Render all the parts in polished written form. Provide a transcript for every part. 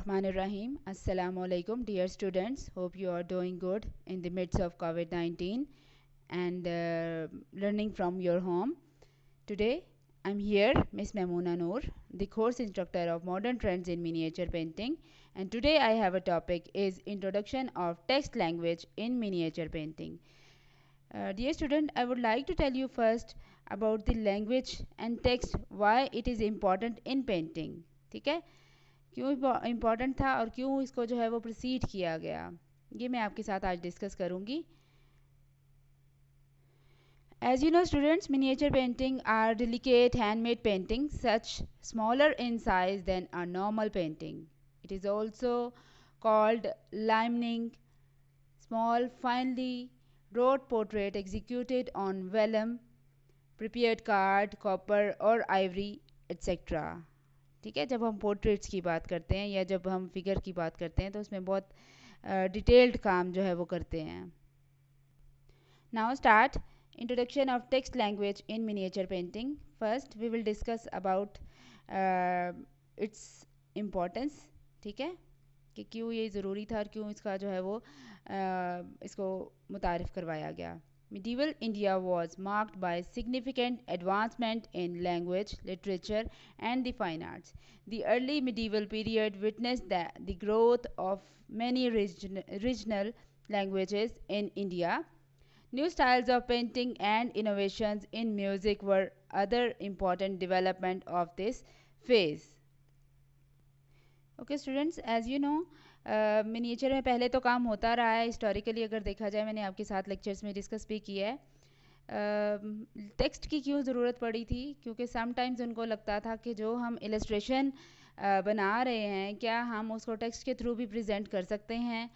Rahim. Assalamu alaikum, dear students. Hope you are doing good in the midst of COVID-19 and learning from your home. Today, I'm here, Miss Mamoona Noor, the course instructor of Modern Trends in Miniature Painting. And today I have a topic is Introduction of Text Language in Miniature Painting. Dear student, I would like to tell you first about the language and text, why it is important in painting. ठीक है, क्यों important था और क्यों इसको जो है वो प्रोसीड किया गया, ये मैं आपके साथ आज डिस्कस करूँगी. As you know students, miniature painting are delicate handmade paintings, such smaller in size than a normal painting. It is also called limning, small finely wrought portrait executed on vellum, prepared card, copper or ivory, etc. ठीक है, जब हम portraits की बात करते हैं या जब हम फिगर की बात करते हैं तो उसमें बहुत डिटेल्ड काम जो है वो करते हैं. Now start introduction of text language in miniature painting. First we will discuss about its importance. ठीक है, कि क्यों ये ज़रूरी था और क्यों इसका जो है वो इसको मुतारिफ़ करवाया गया. Medieval India was marked by significant advancement in language, literature and the fine arts. The early medieval period witnessed the growth of many regional languages in India. New styles of painting and innovations in music were other important development of this phase. Okay students, as you know, miniature में पहले तो काम होता रहा है. Historically अगर देखा जाए, मैंने आपके साथ लेक्चर्स में डिस्कस भी किया है. टेक्स्ट की क्यों ज़रूरत पड़ी थी, क्योंकि समटाइम्स उनको लगता था कि जो हम इलस्ट्रेशन बना रहे हैं, क्या हम उसको टेक्स्ट के थ्रू भी प्रेजेंट कर सकते हैं,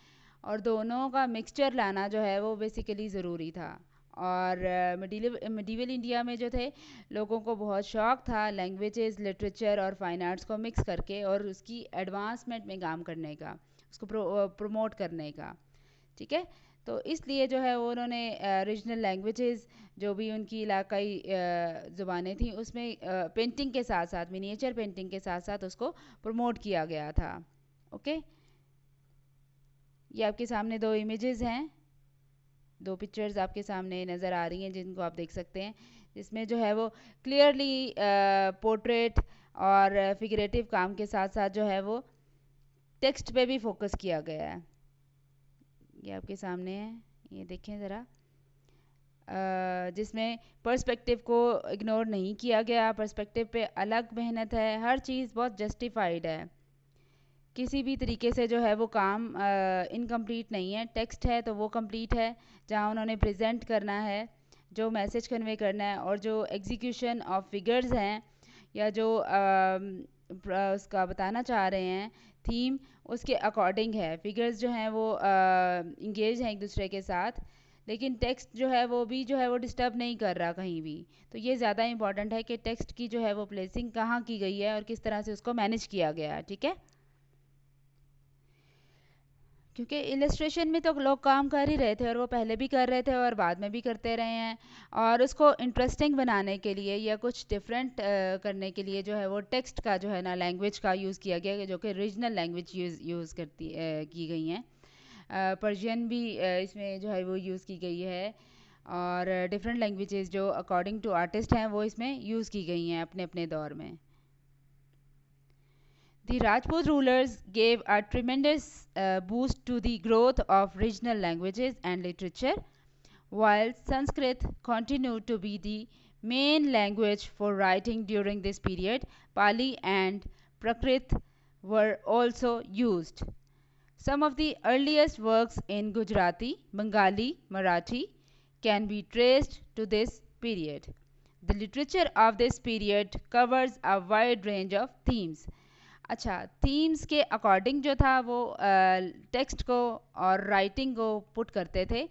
और दोनों का मिक्सचर लाना जो है वो बेसिकली ज़रूरी था. और मिडीवल इंडिया में जो थे लोगों को बहुत शौक़ था लैंग्वेजेस, लिटरेचर और फाइन आर्ट्स को मिक्स करके और उसकी एडवांसमेंट में काम करने का, उसको प्रमोट करने का. ठीक है, तो इसलिए जो है वो उन्होंने रीजनल लैंग्वेजेस, जो भी उनकी इलाकाई ज़ुबानें थी, उसमें पेंटिंग के साथ साथ, मिनिएचर पेंटिंग के साथ साथ उसको प्रमोट किया गया था. ओके, ये आपके सामने दो इमेजेस हैं, दो पिक्चर्स आपके सामने नज़र आ रही हैं जिनको आप देख सकते हैं, जिसमें जो है वो क्लियरली पोर्ट्रेट और फिगरेटिव काम के साथ साथ जो है वो टेक्स्ट पे भी फोकस किया गया है. ये आपके सामने है, ये देखें ज़रा, जिसमें पर्सपेक्टिव को इग्नोर नहीं किया गया. पर्सपेक्टिव पे अलग मेहनत है, हर चीज़ बहुत जस्टिफाइड है. किसी भी तरीके से जो है वो काम इनकम्प्लीट नहीं है. टेक्स्ट है तो वो कंप्लीट है, जहाँ उन्होंने प्रेजेंट करना है, जो मैसेज कन्वे करना है, और जो एग्जीक्यूशन ऑफ फिगर्स हैं या जो उसका बताना चाह रहे हैं थीम, उसके अकॉर्डिंग है. फिगर्स जो हैं वो इंगेज हैं एक दूसरे के साथ, लेकिन टेक्स्ट जो है वो भी जो है वो डिस्टर्ब नहीं कर रहा कहीं भी. तो ये ज़्यादा इंपॉर्टेंट है कि टेक्स्ट की जो है वो प्लेसिंग कहाँ की गई है और किस तरह से उसको मैनेज किया गया है. ठीक है, क्योंकि इलस्ट्रेशन में तो लोग काम कर ही रहे थे, और वो पहले भी कर रहे थे और बाद में भी करते रहे हैं. और उसको इंटरेस्टिंग बनाने के लिए या कुछ डिफरेंट करने के लिए जो है वो टेक्स्ट का जो है ना लैंग्वेज का यूज़ किया गया, जो कि रीजनल लैंग्वेज यूज़ करती की गई हैं. पर्शियन भी इसमें जो है वो यूज़ की गई है, और डिफरेंट लैंग्वेजेस जो अकॉर्डिंग टू आर्टिस्ट हैं वो इसमें यूज़ की गई हैं अपने अपने दौर में. The Rajput rulers gave a tremendous boost to the growth of regional languages and literature, while Sanskrit continued to be the main language for writing during this period. Pali and Prakrit were also used. Some of the earliest works in Gujarati, Bengali, Marathi can be traced to this period. The literature of this period covers a wide range of themes. अच्छा, themes के according जो था वो text को और writing को put करते थे.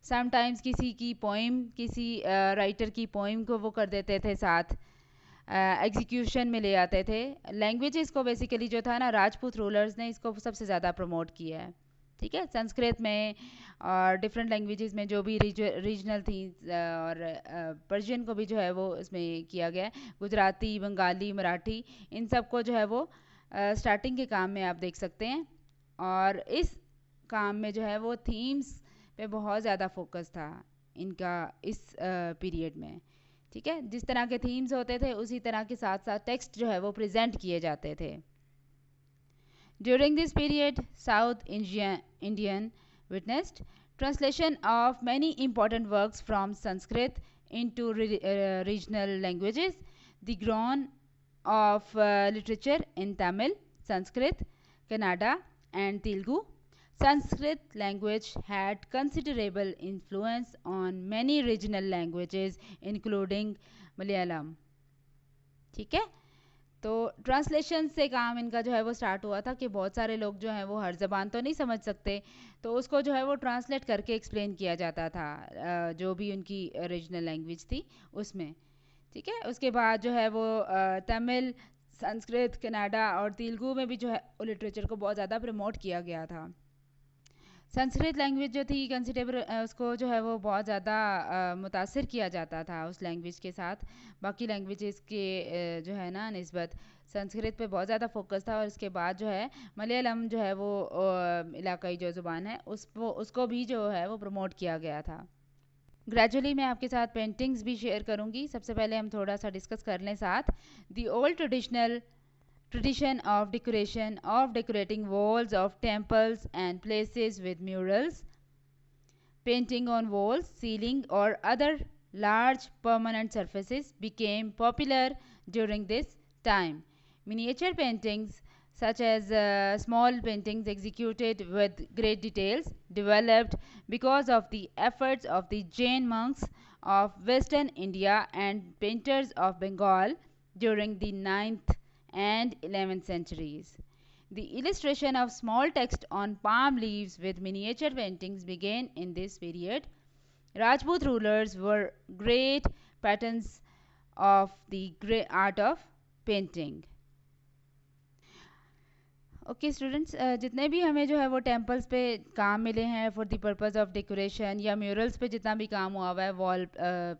समटाइम्स किसी की पोइम, किसी राइटर की पोइम को वो कर देते थे, साथ एग्जीक्यूशन में ले आते थे. लैंग्वेजेस को बेसिकली जो था ना, राजपूत रूलर्स ने इसको सबसे ज़्यादा प्रमोट किया है. ठीक है, संस्कृत में और डिफरेंट लैंग्वेजेस में जो भी रीजनल थी, और पर्शियन को भी जो है वो इसमें किया गया है. गुजराती, बंगाली, मराठी, इन सब को जो है वो स्टार्टिंग के काम में आप देख सकते हैं। और इस काम में जो है वो थीम्स पे बहुत ज़्यादा फोकस था इनका इस पीरियड में। ठीक है, जिस तरह के थीम्स होते थे उसी तरह के साथ साथ टेक्स्ट जो है वो प्रेजेंट किए जाते थे। During this period south Indian witnessed translation of many important works from Sanskrit into regional languages, the growth of literature in Tamil, Sanskrit, Kannada, and Telugu. Sanskrit language had considerable influence on many regional languages including Malayalam. ठीक है, तो translation से काम इनका जो है वो start हुआ था कि बहुत सारे लोग जो हैं वो हर ज़बान तो नहीं समझ सकते, तो उसको जो है वो ट्रांसलेट करके एक्सप्लेन किया जाता था जो भी उनकी रीजनल लैंग्वेज थी उसमें। ठीक है, उसके बाद जो है वो तमिल, संस्कृत, कनाडा और तेलुगु में भी जो है लिटरेचर को बहुत ज़्यादा प्रमोट किया गया था। संस्कृत लैंग्वेज जो थी कंसिडरेबल, उसको जो है वो बहुत ज़्यादा मुतासर किया जाता था उस लैंग्वेज के साथ। बाकी लैंग्वेजेस के जो है ना निस्बत संस्कृत पे बहुत ज़्यादा फोकस था। और इसके बाद जो है मलयालम जो है वो इलाकाई जो ज़ुबान है उसको भी जो है वो प्रमोट किया गया था। ग्रेजुअली मैं आपके साथ पेंटिंग्स भी शेयर करूँगी। सबसे पहले हम थोड़ा सा डिस्कस कर लें साथ the old tradition of decorating walls of temples and places with murals, painting on walls, ceiling or other large permanent surfaces became popular during this time. Miniature paintings such as small paintings executed with great details developed because of the efforts of the Jain monks of western India and painters of Bengal during the 9th and 11th centuries. The illustration of small text on palm leaves with miniature paintings began in this period. Rajput rulers were great patterns of the great art of painting. Okay students, जितने भी हमें जो है वो temples पे काम मिले हैं for the purpose of decoration या म्यूरल्स पे जितना भी काम हुआ हुआ है वॉल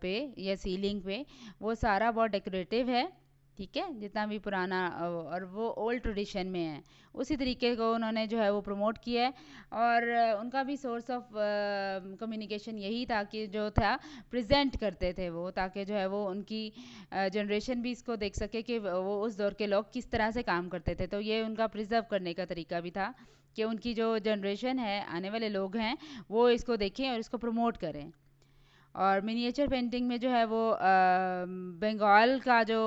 पे या सीलिंग पे, वो सारा बहुत डेकोरेटिव है। ठीक है, जितना भी पुराना और वो ओल्ड ट्रेडिशन में है उसी तरीके को उन्होंने जो है वो प्रमोट किया है। और उनका भी सोर्स ऑफ कम्युनिकेशन यही था कि जो था प्रेजेंट करते थे वो, ताकि जो है वो उनकी जनरेशन भी इसको देख सके कि वो उस दौर के लोग किस तरह से काम करते थे। तो ये उनका प्रिजर्व करने का तरीका भी था कि उनकी जो जनरेशन है, आने वाले लोग हैं, वो इसको देखें और इसको प्रमोट करें। और मिनिएचर पेंटिंग में जो है वो बंगाल का जो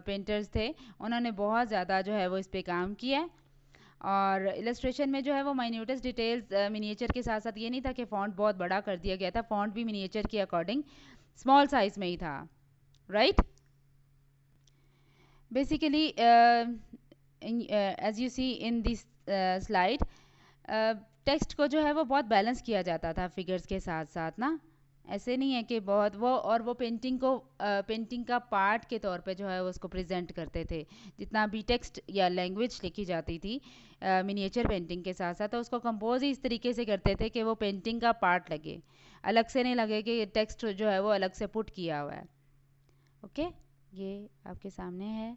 पेंटर्स थे उन्होंने बहुत ज़्यादा जो है वो इस पे काम किया है। और इलस्ट्रेशन में जो है वो माइन्यूटेस्ट डिटेल्स मिनिएचर के साथ साथ ये नहीं था कि फ़ॉन्ट बहुत बड़ा कर दिया गया था, फ़ॉन्ट भी मिनिएचर के अकॉर्डिंग स्मॉल साइज़ में ही था, right. Basically as you see in this slide, text को जो है वो बहुत बैलेंस किया जाता था फिगर्स के साथ साथ ना, ऐसे नहीं है कि बहुत वो पेंटिंग को पेंटिंग का पार्ट के तौर पे जो है उसको प्रेजेंट करते थे। जितना भी टेक्स्ट या लैंग्वेज लिखी जाती थी मिनिएचर पेंटिंग के साथ साथ, तो उसको कंपोज ही इस तरीके से करते थे कि वो पेंटिंग का पार्ट लगे, अलग से नहीं लगे कि टेक्स्ट जो है वो अलग से पुट किया हुआ है। ओके, ये आपके सामने है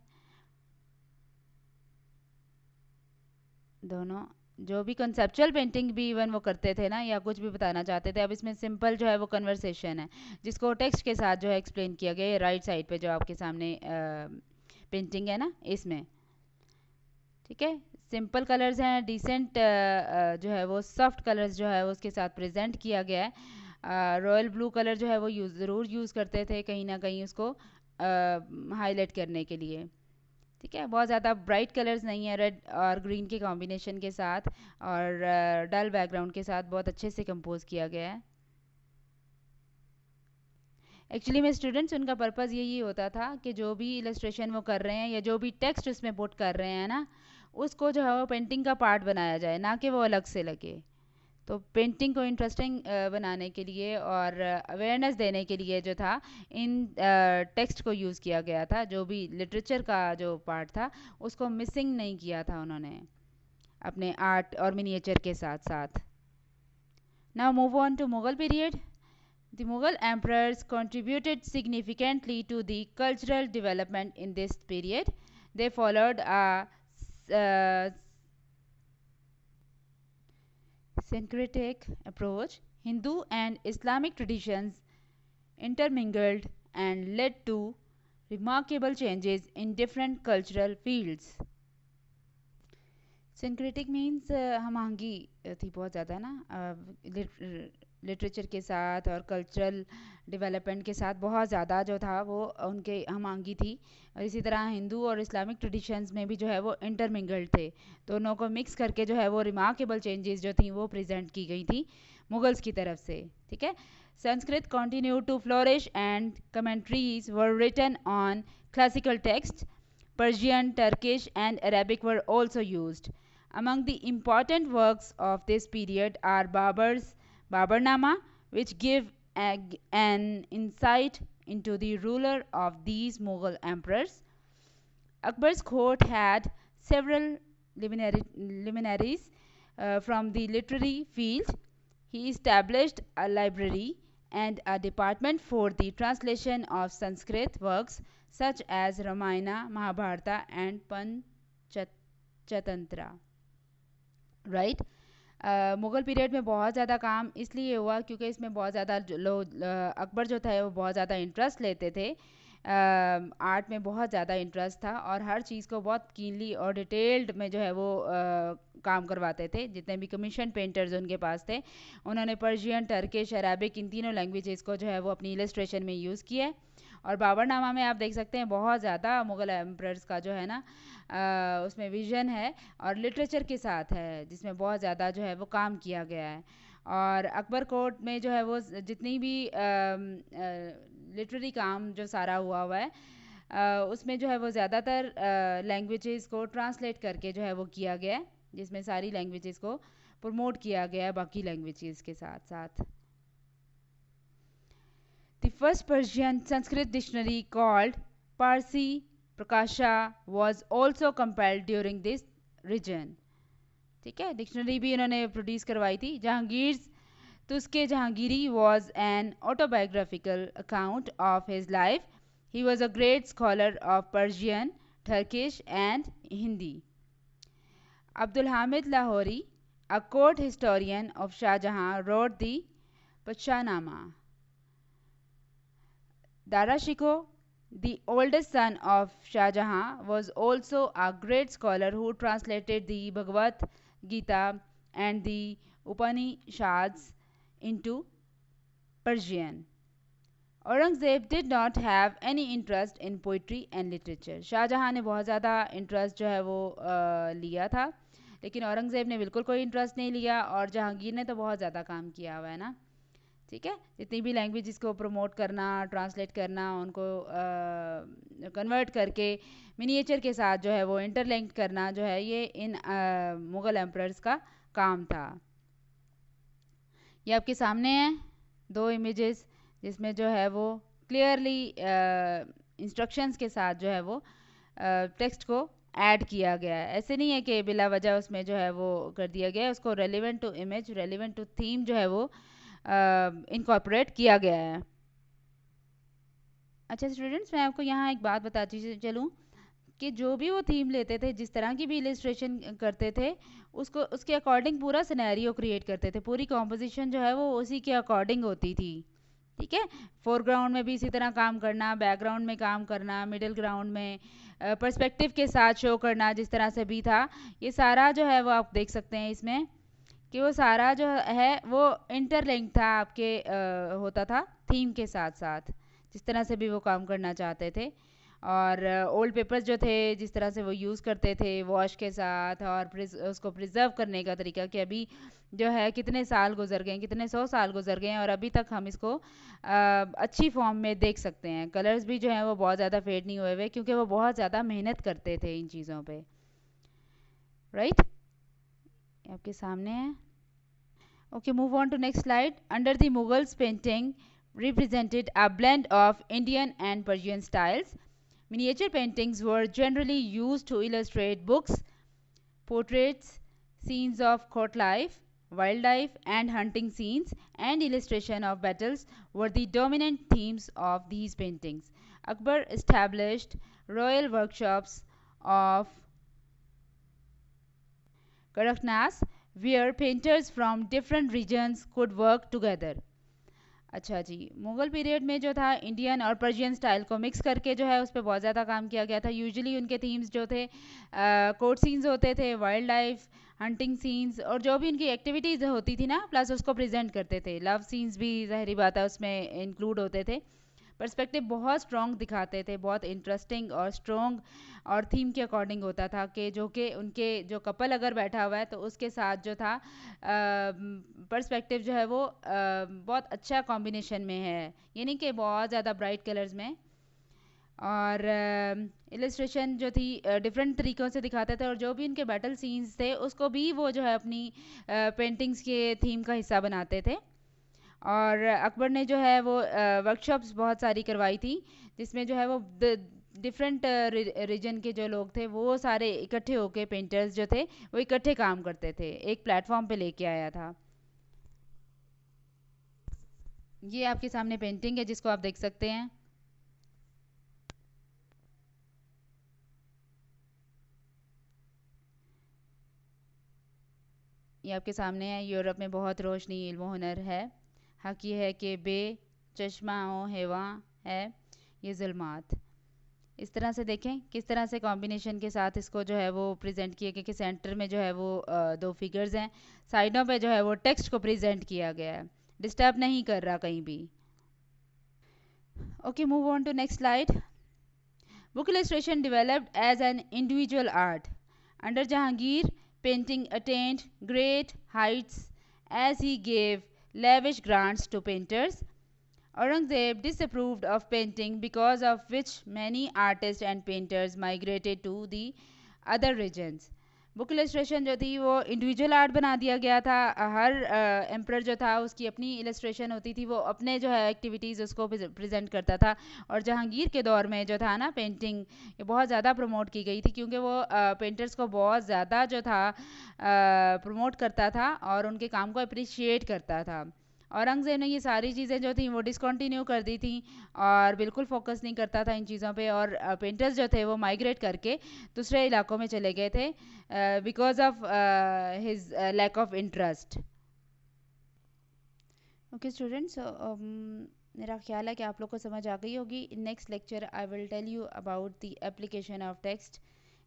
दोनों। जो भी कंसेप्चुअल पेंटिंग भी इवन वो करते थे ना या कुछ भी बताना चाहते थे, अब इसमें सिंपल जो है वो कन्वर्सेशन है जिसको टेक्स्ट के साथ जो है एक्सप्लेन किया गया है। राइट साइड पे जो आपके सामने पेंटिंग है ना इसमें, ठीक है, सिंपल कलर्स हैं, डिसेंट जो है वो सॉफ्ट कलर्स जो है वो उसके साथ प्रेजेंट किया गया है। रॉयल ब्लू कलर जो है वो ज़रूर यूज़ करते थे कहीं ना कहीं उसको हाईलाइट करने के लिए। ठीक है, बहुत ज़्यादा ब्राइट कलर्स नहीं है, रेड और ग्रीन के कॉम्बिनेशन के साथ और डल बैकग्राउंड के साथ बहुत अच्छे से कंपोज किया गया है। एक्चुअली में स्टूडेंट्स उनका पर्पज़ यही होता था कि जो भी इलस्ट्रेशन वो कर रहे हैं या जो भी टेक्स्ट उसमें पुट कर रहे हैं ना, उसको जो है वो पेंटिंग का पार्ट बनाया जाए, ना कि वो अलग से लगे। तो पेंटिंग को इंटरेस्टिंग बनाने के लिए और अवेयरनेस देने के लिए जो था इन टेक्स्ट को यूज़ किया गया था। जो भी लिटरेचर का जो पार्ट था उसको मिसिंग नहीं किया था उन्होंने अपने आर्ट और मिनिएचर के साथ साथ। Now move on to Mughal period. The Mughal emperors contributed significantly to the cultural development in this period. They followed a syncretic approach, Hindu and Islamic traditions intermingled and led to remarkable changes in different cultural fields. Syncretic means हमआहंगी थी बहुत ज़्यादा ना literature के साथ और cultural development के साथ बहुत ज़्यादा जो था वो उनके हमआहंगी थी। और इसी तरह हिंदू और इस्लामिक ट्रेडिशंस में भी जो है वो इंटरमिंगल्ड थे, दोनों को मिक्स करके जो है वो रिमार्केबल चेंजेस जो थी वो प्रेजेंट की गई थी मुगल्स की तरफ से। ठीक है, Sanskrit continued to flourish and commentaries were written on classical texts. Persian, Turkish, and Arabic were also used. Among the important works of this period are Babarnama, which give an insight into the ruler of these Mughal emperors. Akbar's court had several luminaries from the literary field. He established a library and a department for the translation of Sanskrit works such as Ramayana, Mahabharata, and Panchatantra. Right Mughal period में बहुत ज़्यादा काम इसलिए हुआ क्योंकि इसमें बहुत ज़्यादा लोग अकबर जो था वो बहुत ज़्यादा इंटरेस्ट लेते थे। आर्ट में बहुत ज़्यादा इंटरेस्ट था और हर चीज़ को बहुत कीनली और डिटेल्ड में जो है वो काम करवाते थे। जितने भी कमीशन पेंटर्स उनके पास थे, उन्होंने पर्शियन, टर्किश, अरबिक इन तीनों लैंग्वेजेस को जो है वो अपनी इलस्ट्रेशन में यूज़ किया है। और बाबरनामा में आप देख सकते हैं बहुत ज़्यादा मुग़ल एम्परर्स का जो है ना उसमें विज़न है और लिटरेचर के साथ है, जिसमें बहुत ज़्यादा जो है वो काम किया गया है। और अकबर कोर्ट में जो है वो जितनी भी लिटरेरी काम जो सारा हुआ है उसमें जो है वो ज़्यादातर लैंग्वेजेस को ट्रांसलेट करके जो है वो किया गया है, जिसमें सारी लैंग्वेजेस को प्रमोट किया गया है बाकी लैंग्वेजेस के साथ साथ। The first Persian Sanskrit dictionary called Parsi Prakasha was also compiled during this region. ठीक है, डिक्शनरी भी इन्होंने प्रोड्यूस करवाई थी। Jahangir तुस्के Jahangiri was an autobiographical account of his life. He was a great scholar of Persian, Turkish and Hindi. Abdul Hamid Lahori, a court historian of Shah Jahan, wrote the Pachahnama. Dara Shikoh, the oldest son of Shah Jahan, was also a great scholar who translated the Bhagavad Gita and the Upanishads into Persian. Aurangzeb did not have any interest in poetry and literature. Shahjahan ने बहुत ज़्यादा interest जो है वो लिया था, लेकिन औरंगज़ेब ने बिल्कुल कोई इंटरेस्ट नहीं लिया। और जहांगीर ने तो बहुत ज़्यादा काम किया हुआ है ना। ठीक है, जितनी भी लैंग्वेज इसको प्रमोट करना, ट्रांसलेट करना, उनको कन्वर्ट करके मिनिएचर के साथ जो है वो इंटरलिंक करना जो है ये इन मुग़ल एम्परर्स का काम था। ये आपके सामने हैं दो इमेजेस, जिसमें जो है वो क्लियरली इंस्ट्रक्शंस के साथ जो है वो टेक्स्ट को ऐड किया गया है। ऐसे नहीं है कि बिला वजह उसमें जो है वो कर दिया गया है, उसको relevant to image, relevant to theme जो है वो इनकॉर्पोरेट किया गया है। अच्छा स्टूडेंट्स, मैं आपको यहाँ एक बात बताती चलूँ कि जो भी वो थीम लेते थे, जिस तरह की भी इलस्ट्रेशन करते थे, उसको उसके अकॉर्डिंग पूरा सिनेरियो क्रिएट करते थे। पूरी कॉम्पोजिशन जो है वो उसी के अकॉर्डिंग होती थी। ठीक है, फोरग्राउंड में भी इसी तरह काम करना, बैकग्राउंड में काम करना, मिडिल ग्राउंड में पर्सपेक्टिव के साथ शो करना, जिस तरह से भी था, ये सारा जो है वो आप देख सकते हैं इसमें कि वो सारा जो है वो इंटरलिंक था आपके होता था थीम के साथ साथ, जिस तरह से भी वो काम करना चाहते थे। और ओल्ड पेपर्स जो थे जिस तरह से वो यूज़ करते थे वॉश के साथ, और उसको प्रिजर्व करने का तरीका कि अभी जो है कितने साल गुजर गए, कितने 100 साल गुजर गए हैं और अभी तक हम इसको अच्छी फॉर्म में देख सकते हैं। कलर्स भी जो हैं वो बहुत ज़्यादा फेड नहीं हुए हुए, क्योंकि वो बहुत ज़्यादा मेहनत करते थे इन चीज़ों पे। राइट, आपके सामने है। Okay, move on to next slide. Under the Mughals, painting represented a blend of Indian and Persian styles. Miniature paintings were generally used to illustrate books, portraits, scenes of court life, wildlife, and hunting scenes, and illustration of battles were the dominant themes of these paintings. Akbar established royal workshops of Karaknas, where painters from different regions could work together. अच्छा जी, Mughal period में जो था Indian और Persian style को mix करके जो है उस पे बहुत ज़्यादा काम किया गया था। यूजुअली उनके थीम्स जो थे कोर्ट सीन्स होते थे, वाइल्ड लाइफ, हंटिंग सीन्स और जो भी उनकी एक्टिविटीज़ होती थी ना प्लस उसको प्रेजेंट करते थे। लव सीन्स भी ज़ाहिरी बात है उसमें इंक्लूड होते थे। पर्सपेक्टिव बहुत स्ट्रॉन्ग दिखाते थे, बहुत इंटरेस्टिंग और स्ट्रॉन्ग और थीम के अकॉर्डिंग होता था कि उनके जो कपल अगर बैठा हुआ है तो उसके साथ जो था पर्सपेक्टिव जो है वो बहुत अच्छा कॉम्बिनेशन में है, यानी कि बहुत ज़्यादा ब्राइट कलर्स में। और इलस्ट्रेशन जो थी डिफरेंट तरीक़ों से दिखाते थे और जो भी उनके बैटल सीन्स थे उसको भी वो जो है अपनी पेंटिंग्स के थीम का हिस्सा बनाते थे। और अकबर ने जो है वो वर्कशॉप्स बहुत सारी करवाई थी जिसमें जो है वो डिफरेंट रीजन के जो लोग थे वो सारे इकट्ठे होके पेंटर्स जो थे वो इकट्ठे काम करते थे, एक प्लेटफॉर्म पे लेके आया था। ये आपके सामने पेंटिंग है जिसको आप देख सकते हैं। ये आपके सामने है। यूरोप में बहुत रोशनी इल्म हुनर है, हक ये है कि बे चश्मा ओ हेवा है ये जुल्मात। इस तरह से देखें किस तरह से कॉम्बिनेशन के साथ इसको जो है वो प्रेजेंट किया गया कि सेंटर में जो है वो दो फिगर्स हैं, साइडों पे जो है वो टेक्स्ट को प्रेजेंट किया गया है, डिस्टर्ब नहीं कर रहा कहीं भी। Okay, move on to next slide. Book illustration developed as an individual art. Under Jahangir, painting attained great heights as he gave lavish grants to painters. Aurangzeb disapproved of painting, because of which many artists and painters migrated to the other regions. Book illustration जो थी वो individual art बना दिया गया था। हर emperor जो था उसकी अपनी इलस्ट्रेशन होती थी, वो अपने जो है एक्टिविटीज़ उसको प्रेजेंट करता था। और जहांगीर के दौर में जो था ना पेंटिंग ये बहुत ज़्यादा प्रमोट की गई थी क्योंकि वो पेंटर्स को बहुत ज़्यादा जो था प्रमोट करता था और उनके काम को अप्रिशिएट करता था। औरंगज़ेब ने ये सारी चीज़ें जो थी वो डिसकंटिन्यू कर दी थी और बिल्कुल फोकस नहीं करता था इन चीज़ों पे, और पेंटर्स जो थे वो माइग्रेट करके दूसरे इलाकों में चले गए थे because of his lack of interest. Okay students, मेरा ख्याल है कि आप लोग को समझ आ गई होगी। In next lecture I will tell you about the application of text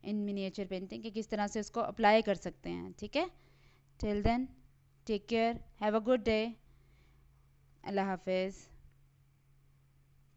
in miniature painting कि किस तरह से उसको अप्लाई कर सकते हैं। ठीक है, till then take care, have a good day, Allah हाफिज़।